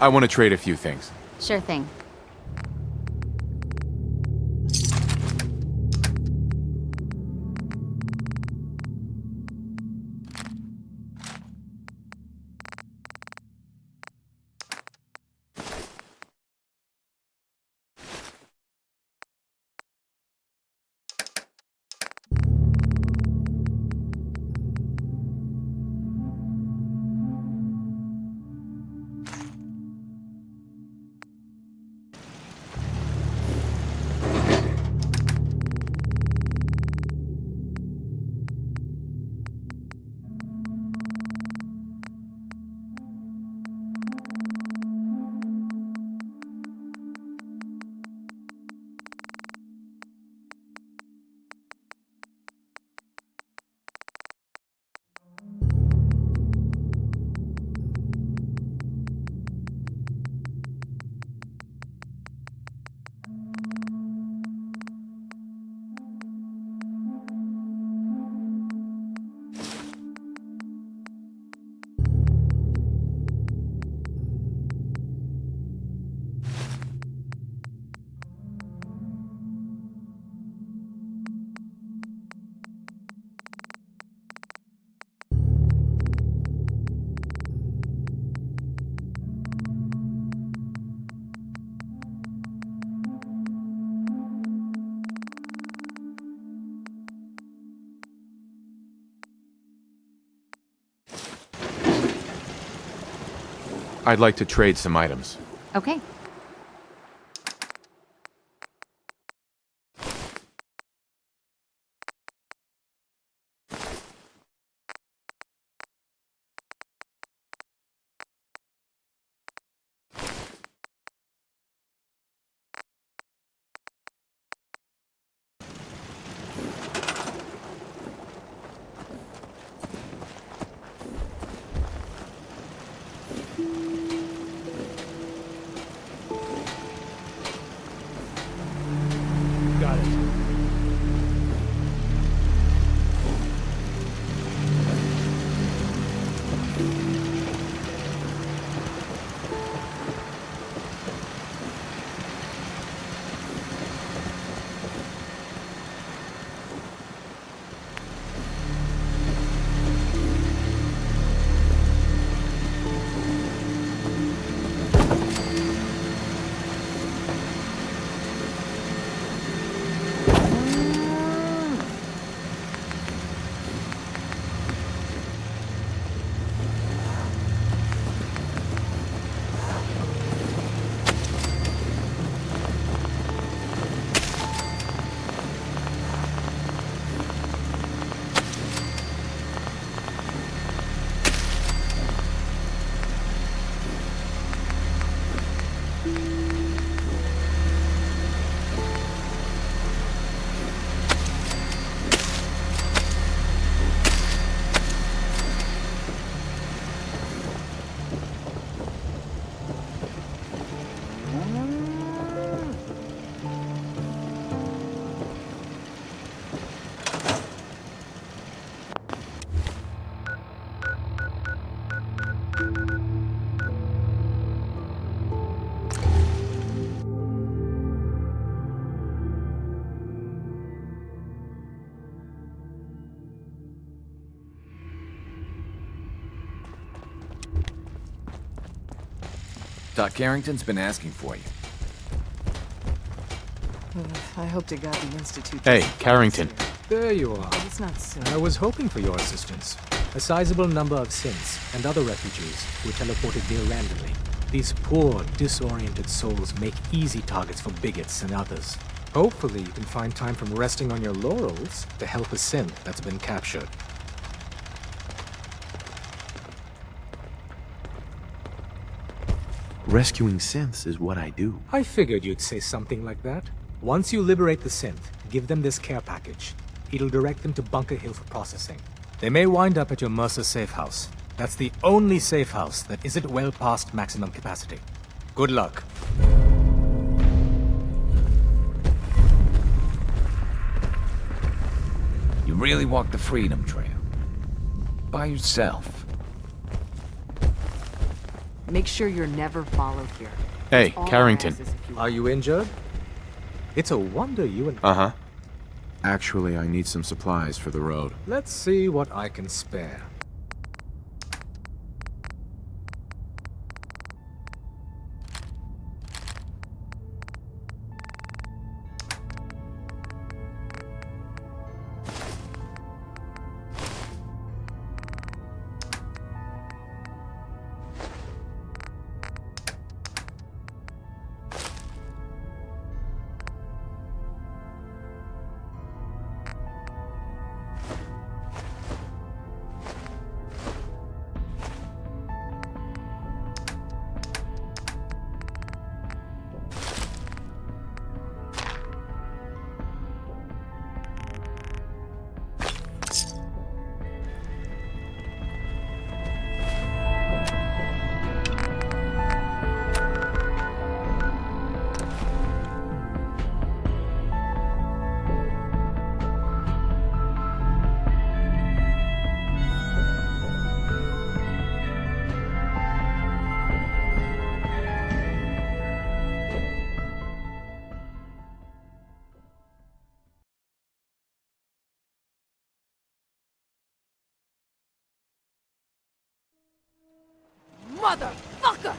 I want to trade a few things. Sure thing. I'd like to trade some items. Okay. Got it. Doc Carrington's been asking for you. I hope to God the Institute... Hey, Carrington. There you are. But it's not soon. I was hoping for your assistance. A sizable number of synths and other refugees were teleported there randomly. These poor, disoriented souls make easy targets for bigots and others. Hopefully you can find time from resting on your laurels to help a synth that's been captured. Rescuing synths is what I do. I figured you'd say something like that. Once you liberate the synth, give them this care package. It'll direct them to Bunker Hill for processing. They may wind up at your Mercer safe house. That's the only safe house that isn't well past maximum capacity. Good luck. You really walked the Freedom Trail. By yourself. Make sure you're never followed here. Hey, That's all I Carrington. ask is if you- Are you injured? It's a wonder you and... Uh-huh. Actually, I need some supplies for the road. Let's see what I can spare. Motherfucker!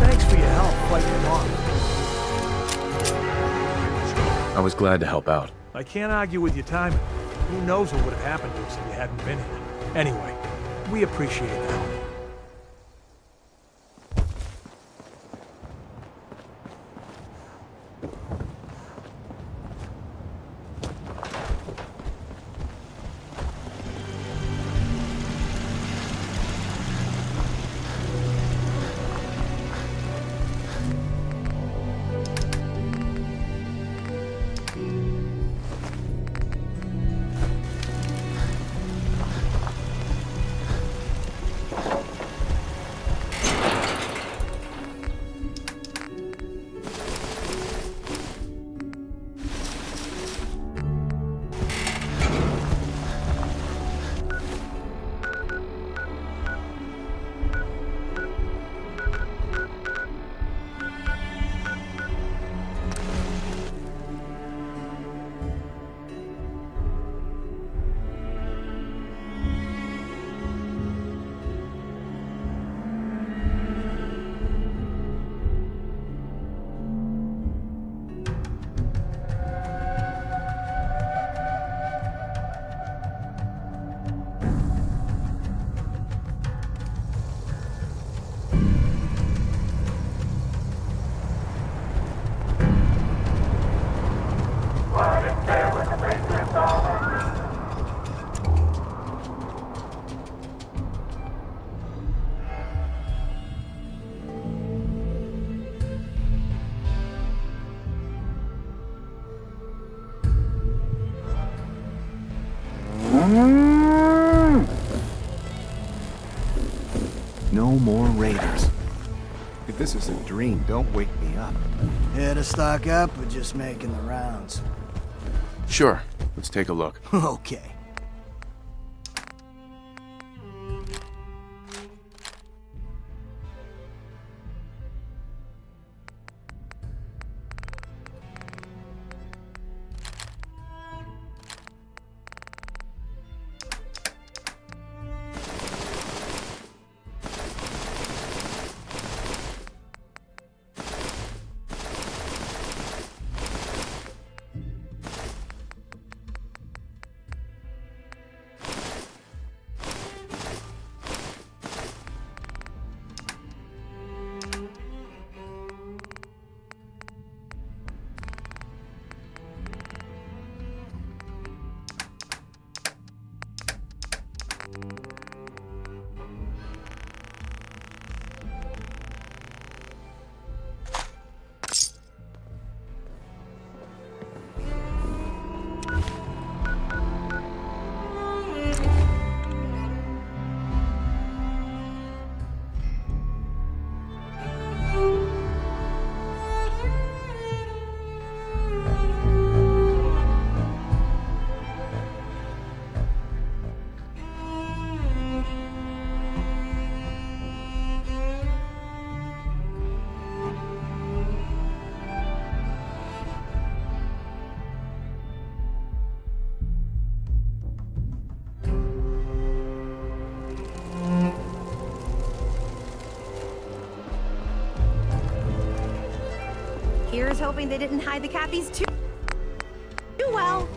Thanks for your help fighting them off. I was glad to help out. I can't argue with your timing. Who knows what would have happened to us if you hadn't been here. Anyway, we appreciate the help. No more raiders. If this is a dream, don't wake me up. Here to stock up or just making the rounds? Sure. Let's take a look. Okay. Here's hoping they didn't hide the Cappies too well.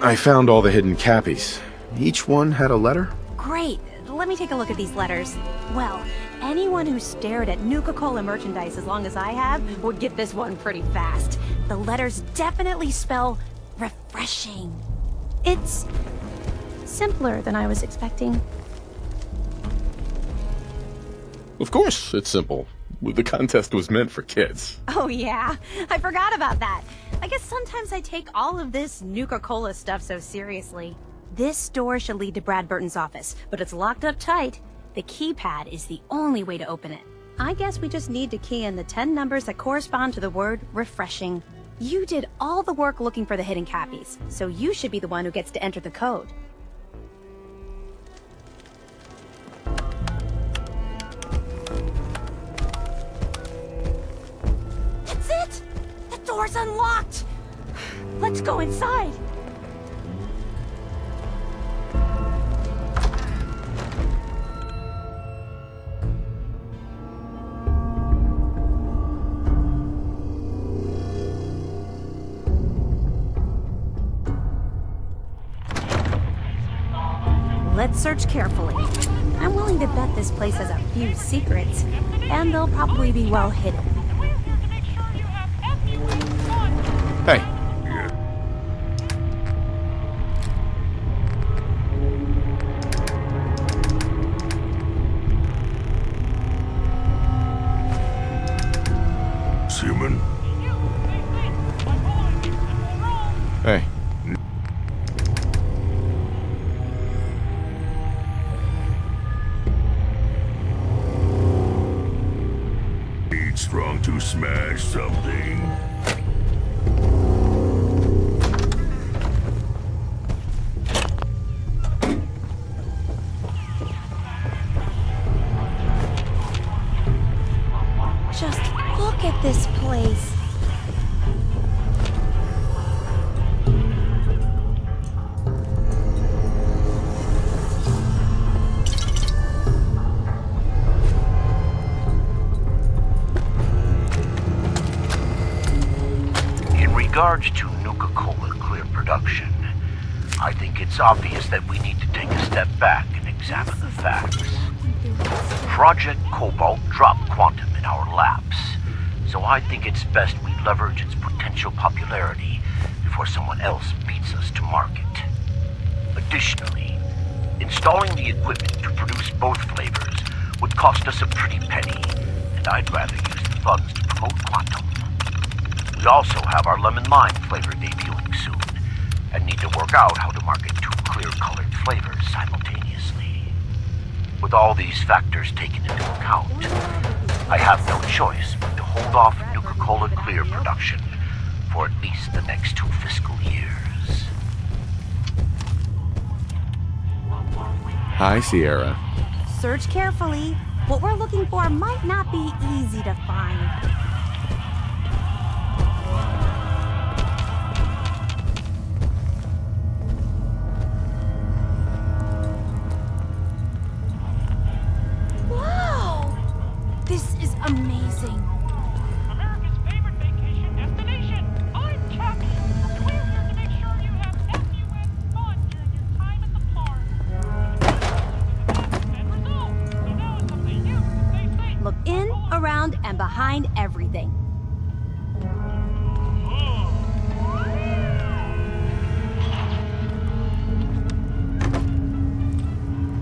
I found all the hidden Cappies. Each one had a letter? Great. Let me take a look at these letters. Well, anyone who stared at Nuka-Cola merchandise as long as I have would get this one pretty fast. The letters definitely spell refreshing. It's simpler than I was expecting. Of course, it's simple. The contest was meant for kids. Oh yeah, I forgot about that. I guess sometimes I take all of this Nuka-Cola stuff so seriously. This door should lead to Brad Burton's office, but it's locked up tight. The keypad is the only way to open it. I guess we just need to key in the 10 numbers that correspond to the word refreshing. You did all the work looking for the hidden Cappies, so you should be the one who gets to enter the code. That's it! The door's unlocked! Let's go inside! Let's search carefully. I'm willing to bet this place has a few secrets, and they'll probably be well hidden. Hey. Human. Hey. Need strong to smash something. Just look at this place. In regards to Nuka-Cola Clear production, I think it's obvious that we need to take a step back and examine the facts. Project Cobalt dropped Quantum in our laps, so I think it's best we leverage its potential popularity before someone else beats us to market. Additionally, installing the equipment to produce both flavors would cost us a pretty penny, and I'd rather use the funds to promote Quantum. We also have our Lemon Lime flavor debuting soon, and need to work out how to market two clear-colored flavors simultaneously. With all these factors taken into account, I have no choice but to hold off Nuka-Cola Clear production for at least the next 2 fiscal years. Hi, Sierra. Search carefully. What we're looking for might not be easy to find. Wow! This is amazing. America's favorite vacation destination. I'm Cappy. We're here to make sure you have fun during your time at the park. End result. So now it's up to you to stay safe. Look in, around, and behind everything.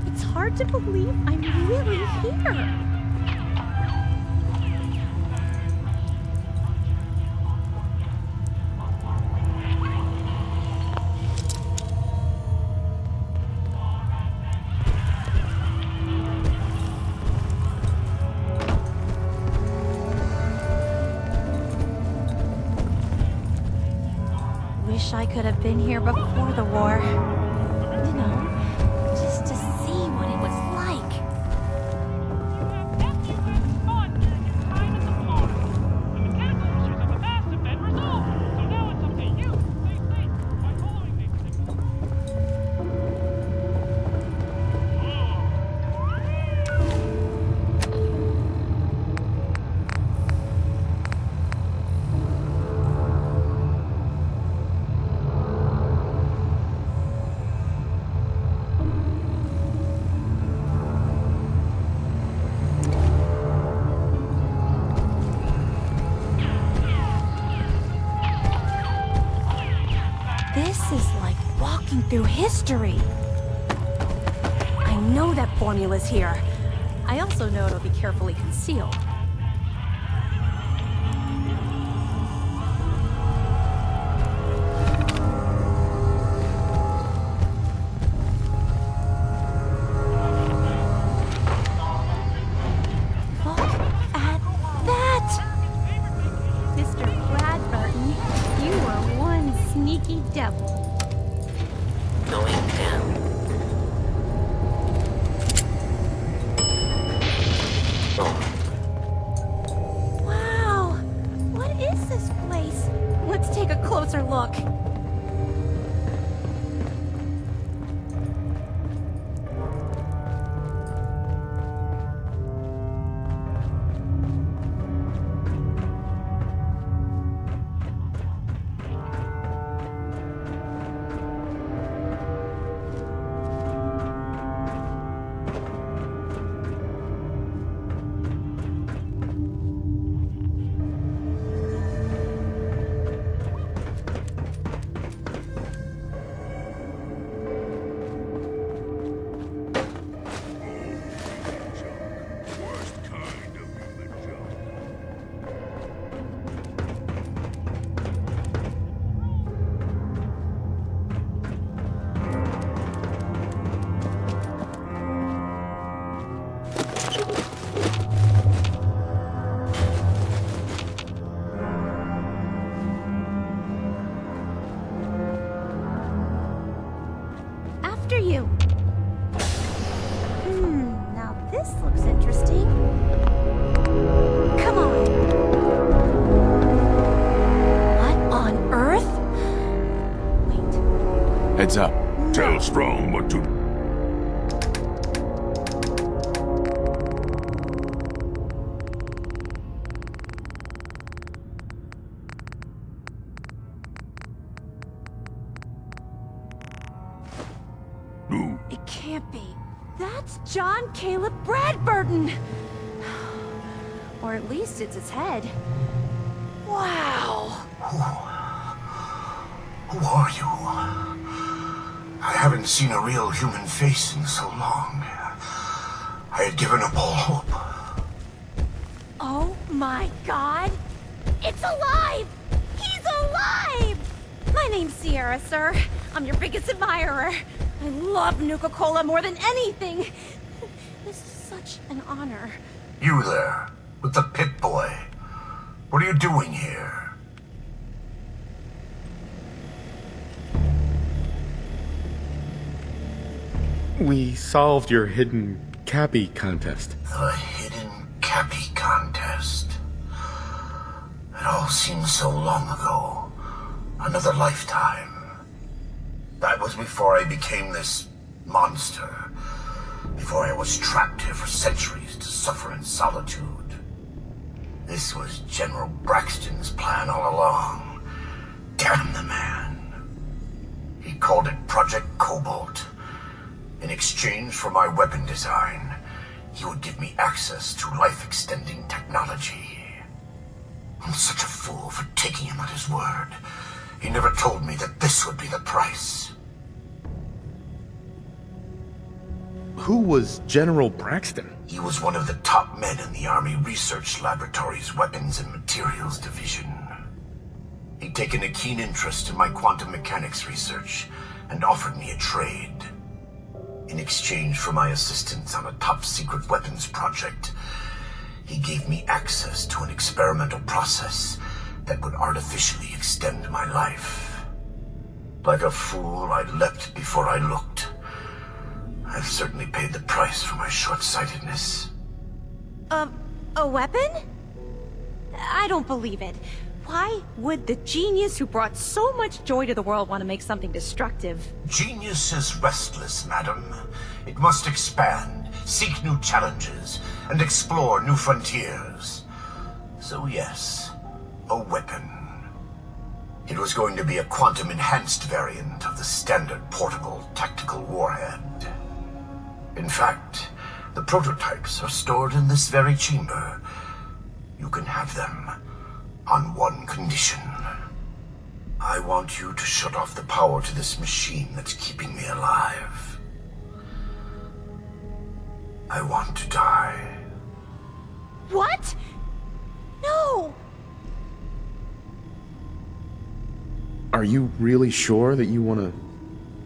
It's hard to believe I'm really here. Wish I could have been here before the war. You know, just to see what it was like. Have fun during your time at the park. The mechanical issues of the past have been resolved. So now it's up to you to stay safe by following these things. looking through history. I know that formula's here. I also know it'll be carefully concealed. Heads up. Tell Strong what to... do. It can't be. That's John Caleb Bradburton! Or at least it's his head. Wow! Who are you? I haven't seen a real human face in so long. I had given up all hope. Oh my god! It's alive! He's alive! My name's Sierra, sir. I'm your biggest admirer. I love Nuka-Cola more than anything. This is such an honor. You there, with the Pip-Boy. What are you doing here? We solved your hidden Cappy contest. The hidden Cappy contest. It all seems so long ago. Another lifetime. That was before I became this monster. Before I was trapped here for centuries to suffer in solitude. This was General Braxton's plan all along. Damn the man. He called it Project Cobalt. In exchange for my weapon design, he would give me access to life-extending technology. I'm such a fool for taking him at his word. He never told me that this would be the price. Who was General Braxton? He was one of the top men in the Army Research Laboratory's Weapons and Materials Division. He'd taken a keen interest in my quantum mechanics research and offered me a trade. In exchange for my assistance on a top-secret weapons project, he gave me access to an experimental process that would artificially extend my life. Like a fool, I leapt before I looked. I've certainly paid the price for my short-sightedness. A weapon? I don't believe it. Why would the genius who brought so much joy to the world want to make something destructive? Genius is restless, madam. It must expand, seek new challenges, and explore new frontiers. So yes, a weapon. It was going to be a quantum-enhanced variant of the standard portable tactical warhead. In fact, the prototypes are stored in this very chamber. You can have them on one condition. I want you to shut off the power to this machine that's keeping me alive. I want to die. What? No! Are you really sure that you want to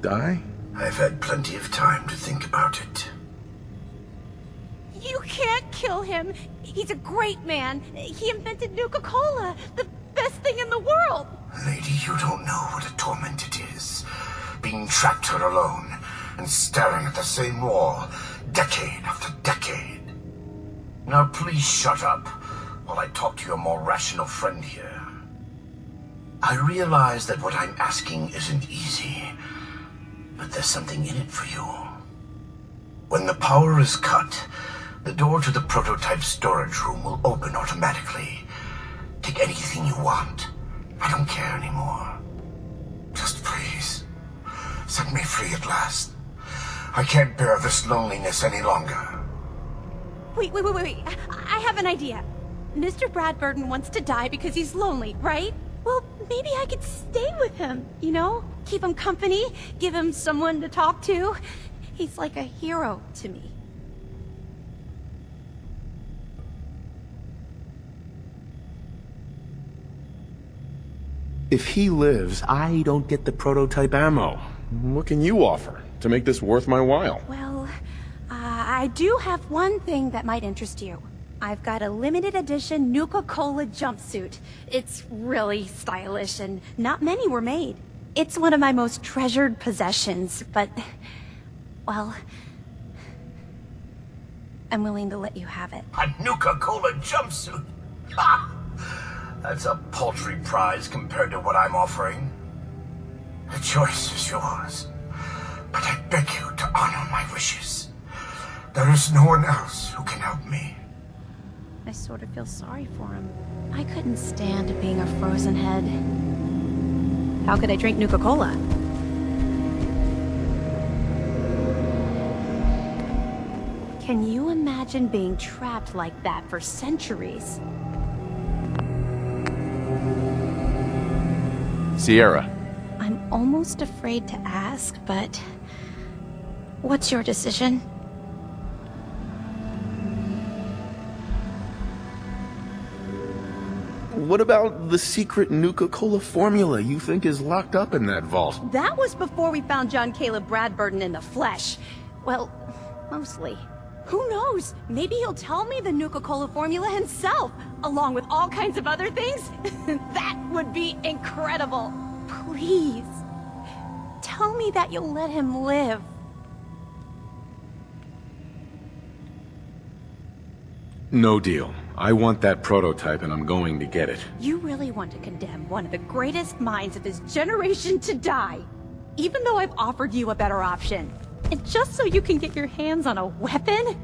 die? I've had plenty of time to think about it. You can't kill him. He's a great man. He invented Nuka-Cola, the best thing in the world. Lady, you don't know what a torment it is. Being trapped here alone and staring at the same wall, decade after decade. Now please shut up while I talk to your more rational friend here. I realize that what I'm asking isn't easy, but there's something in it for you. When the power is cut, the door to the prototype storage room will open automatically. Take anything you want. I don't care anymore. Just please, set me free at last. I can't bear this loneliness any longer. Wait. I have an idea. Mr. Bradburton wants to die because he's lonely, right? Well, maybe I could stay with him, you know? Keep him company, give him someone to talk to. He's like a hero to me. If he lives, I don't get the prototype ammo. What can you offer to make this worth my while? Well, I do have one thing that might interest you. I've got a limited edition Nuka-Cola jumpsuit. It's really stylish and not many were made. It's one of my most treasured possessions, but, well, I'm willing to let you have it. A Nuka-Cola jumpsuit? Ha! That's a paltry prize compared to what I'm offering. The choice is yours, but I beg you to honor my wishes. There is no one else who can help me. I sort of feel sorry for him. I couldn't stand being a frozen head. How could I drink Nuka-Cola? Can you imagine being trapped like that for centuries? Sierra. I'm almost afraid to ask, but what's your decision? What about the secret Nuka-Cola formula you think is locked up in that vault? That was before we found John Caleb Bradburton in the flesh. Well, mostly. Who knows? Maybe he'll tell me the Nuka-Cola formula himself, along with all kinds of other things. That would be incredible. Please, tell me that you'll let him live. No deal. I want that prototype and I'm going to get it. You really want to condemn one of the greatest minds of his generation to die, even though I've offered you a better option. And just so you can get your hands on a weapon?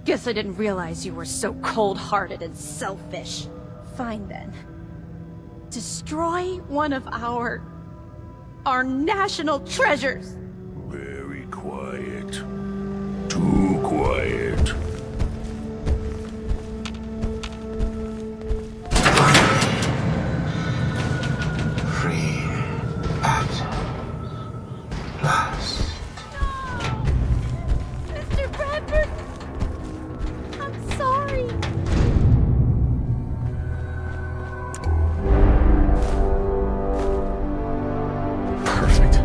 Guess I didn't realize you were so cold-hearted and selfish. Fine then. Destroy one of our national treasures. Very quiet. Too quiet. Free at last. Mr. Bradford! I'm sorry. Perfect.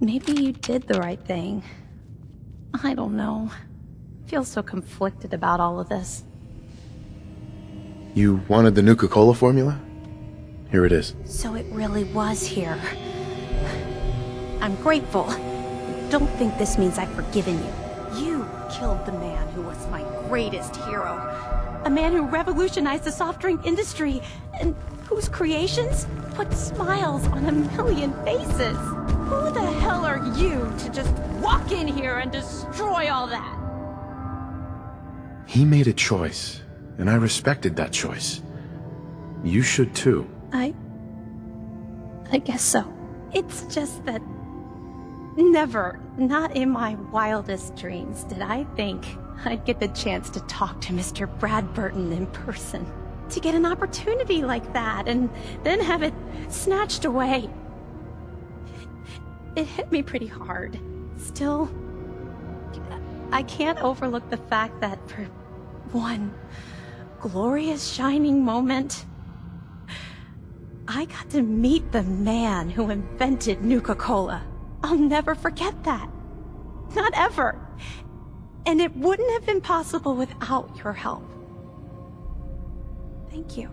Maybe you did the right thing. I don't know. I feel so conflicted about all of this. You wanted the Nuka-Cola formula? Here it is. So it really was here. I'm grateful. Don't think this means I've forgiven you. You killed the man who was my greatest hero. A man who revolutionized the soft drink industry, and whose creations put smiles on a million faces. Who the hell are you to just walk in here and destroy all that? He made a choice, and I respected that choice. You should too. I guess so. It's just that never, not in my wildest dreams, did I think I'd get the chance to talk to Mr. Brad Burton in person. To get an opportunity like that and then have it snatched away. It hit me pretty hard. Still, I can't overlook the fact that for one glorious shining moment, I got to meet the man who invented Nuka-Cola. I'll never forget that. Not ever. And it wouldn't have been possible without your help. Thank you.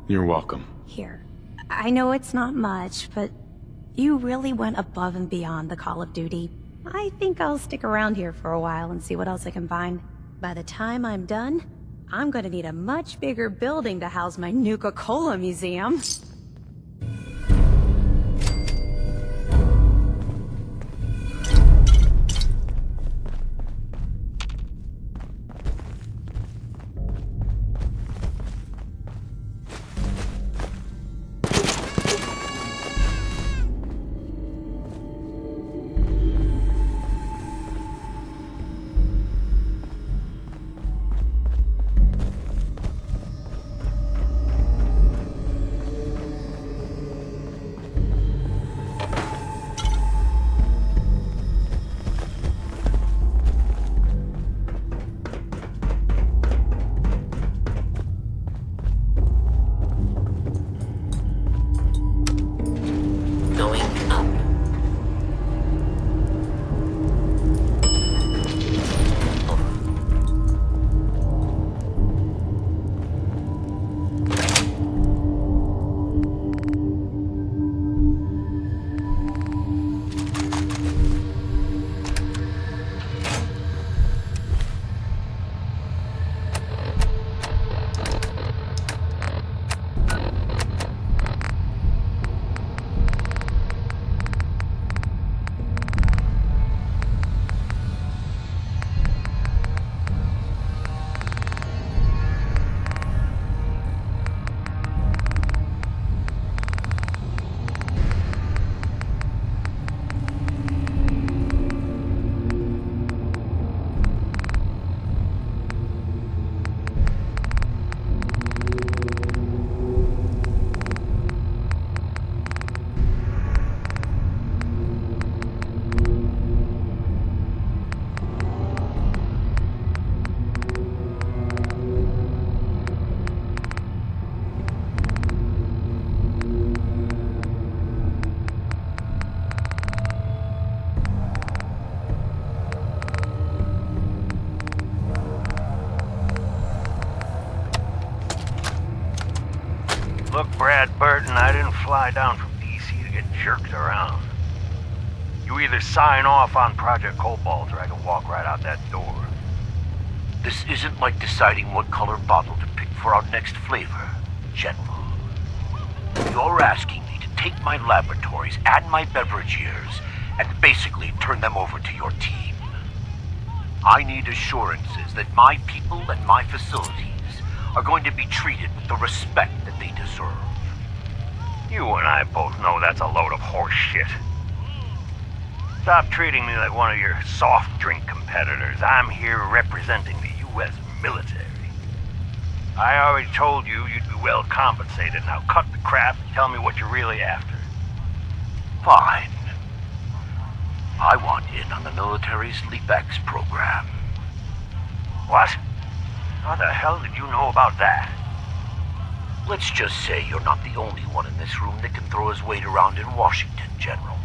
You're welcome. Here. I know it's not much, but you really went above and beyond the Call of Duty. I think I'll stick around here for a while and see what else I can find. By the time I'm done, I'm gonna need a much bigger building to house my Nuka-Cola museum. Look, Brad Burton, I didn't fly down from D.C. to get jerked around. You either sign off on Project Cobalt or I can walk right out that door. This isn't like deciding what color bottle to pick for our next flavor, General. You're asking me to take my laboratories and my beverage years and basically turn them over to your team. I need assurances that my people and my facilities are going to be treated with the respect that they deserve. You and I both know that's a load of horse shit. Stop treating me like one of your soft drink competitors. I'm here representing the U.S. military. I already told you you'd be well compensated. Now cut the crap and tell me what you're really after. Fine. I want in on the military's LeapX program. What? How the hell did you know about that? Let's just say you're not the only one in this room that can throw his weight around in Washington, General.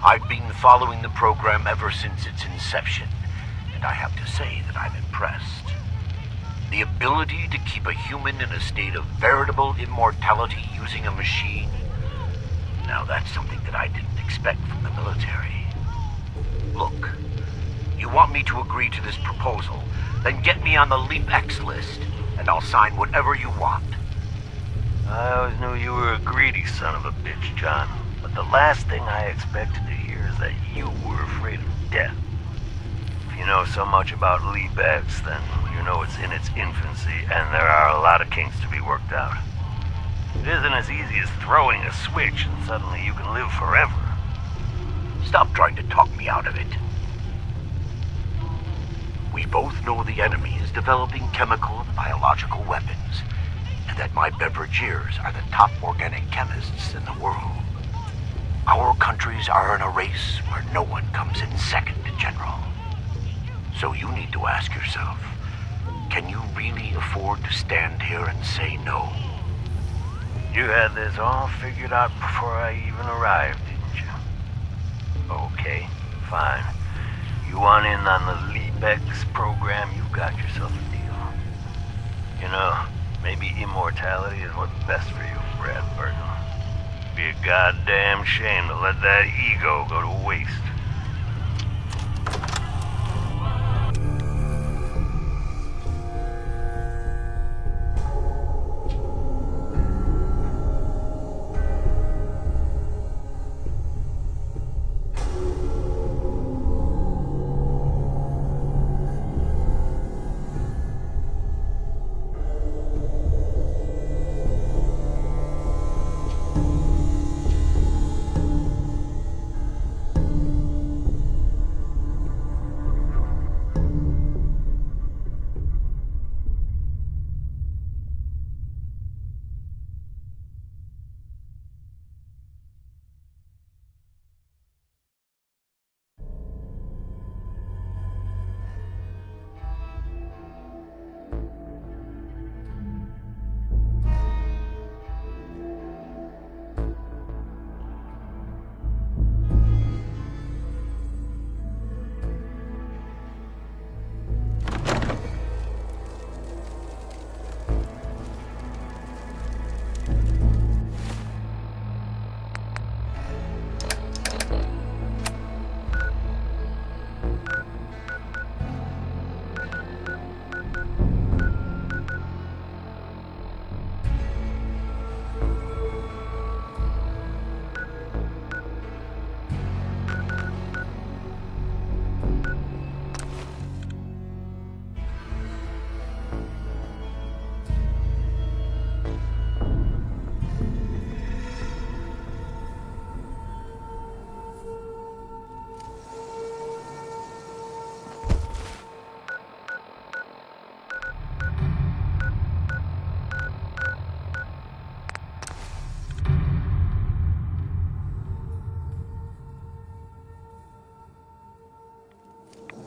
I've been following the program ever since its inception, and I have to say that I'm impressed. The ability to keep a human in a state of veritable immortality using a machine, now that's something that I didn't expect from the military. Look, you want me to agree to this proposal, then get me on the LeapX list, and I'll sign whatever you want. I always knew you were a greedy son of a bitch, John. But the last thing I expected to hear is that you were afraid of death. If you know so much about Leebex, then you know it's in its infancy, and there are a lot of kinks to be worked out. It isn't as easy as throwing a switch and suddenly you can live forever. Stop trying to talk me out of it. We both know the enemy is developing chemical and biological weapons, and that my beverageers are the top organic chemists in the world. Our countries are in a race where no one comes in second, General. So you need to ask yourself, can you really afford to stand here and say no? You had this all figured out before I even arrived, didn't you? Okay, fine. You want in on the Leebex program, you've got yourself a deal. You know, maybe immortality is what's best for you, Brad Burton. Be a goddamn shame to let that ego go to waste.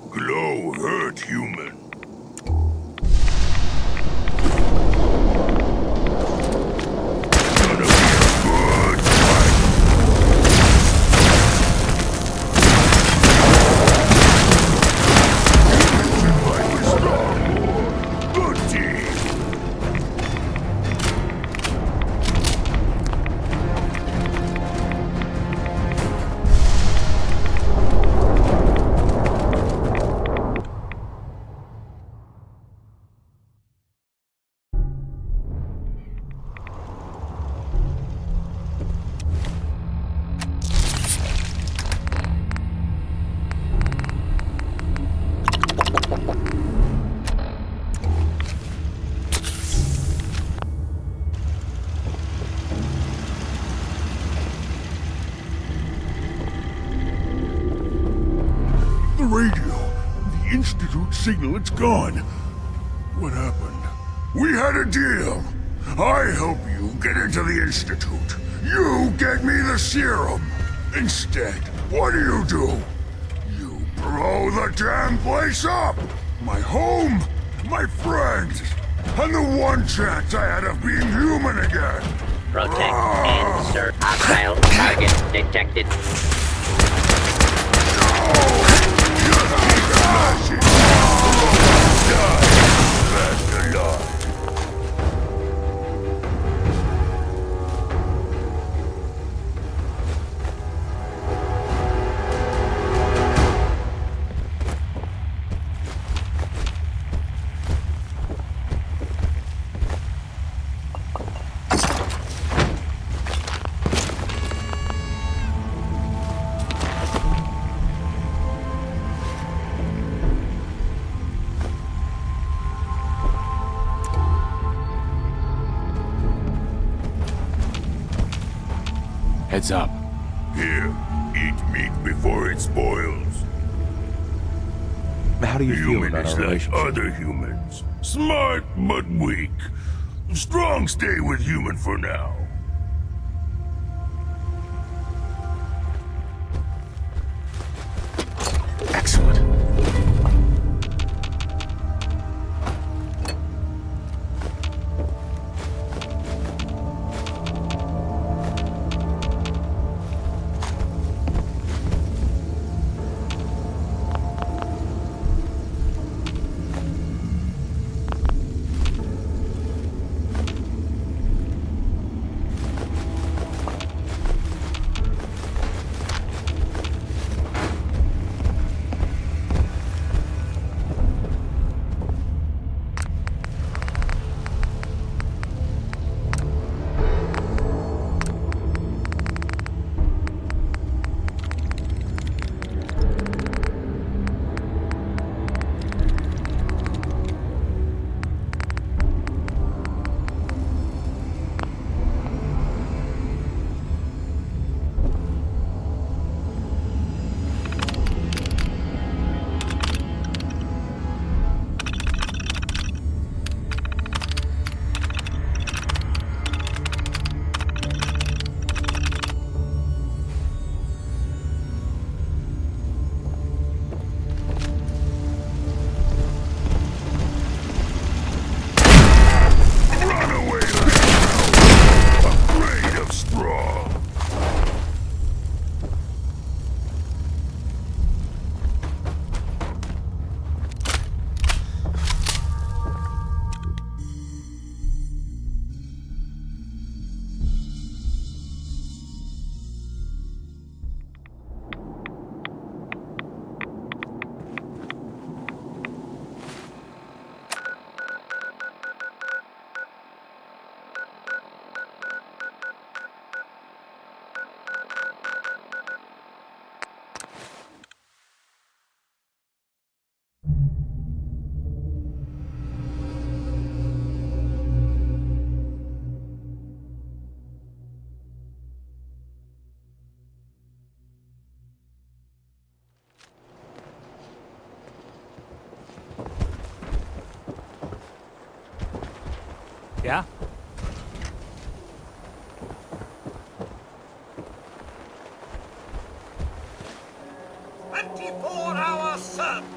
Glow hurt, human. Gonna be a good fight. Humans fight with strong. Good team. The radio. The Institute signal, it's gone. What happened? We had a deal. I help you get into the Institute. You get me the serum. Instead, what do? You blow the damn place up. My home, my friends, and the one chance I had of being human again. Protect and serve. Hostile target detected. What's up? Here, eat meat before it spoils. How do you feel Human about is our like relationship? other humans. Smart, but weak. Strong stay with human for now. Excellent. Run away like hell, afraid of straw. Yeah? 24-hour search!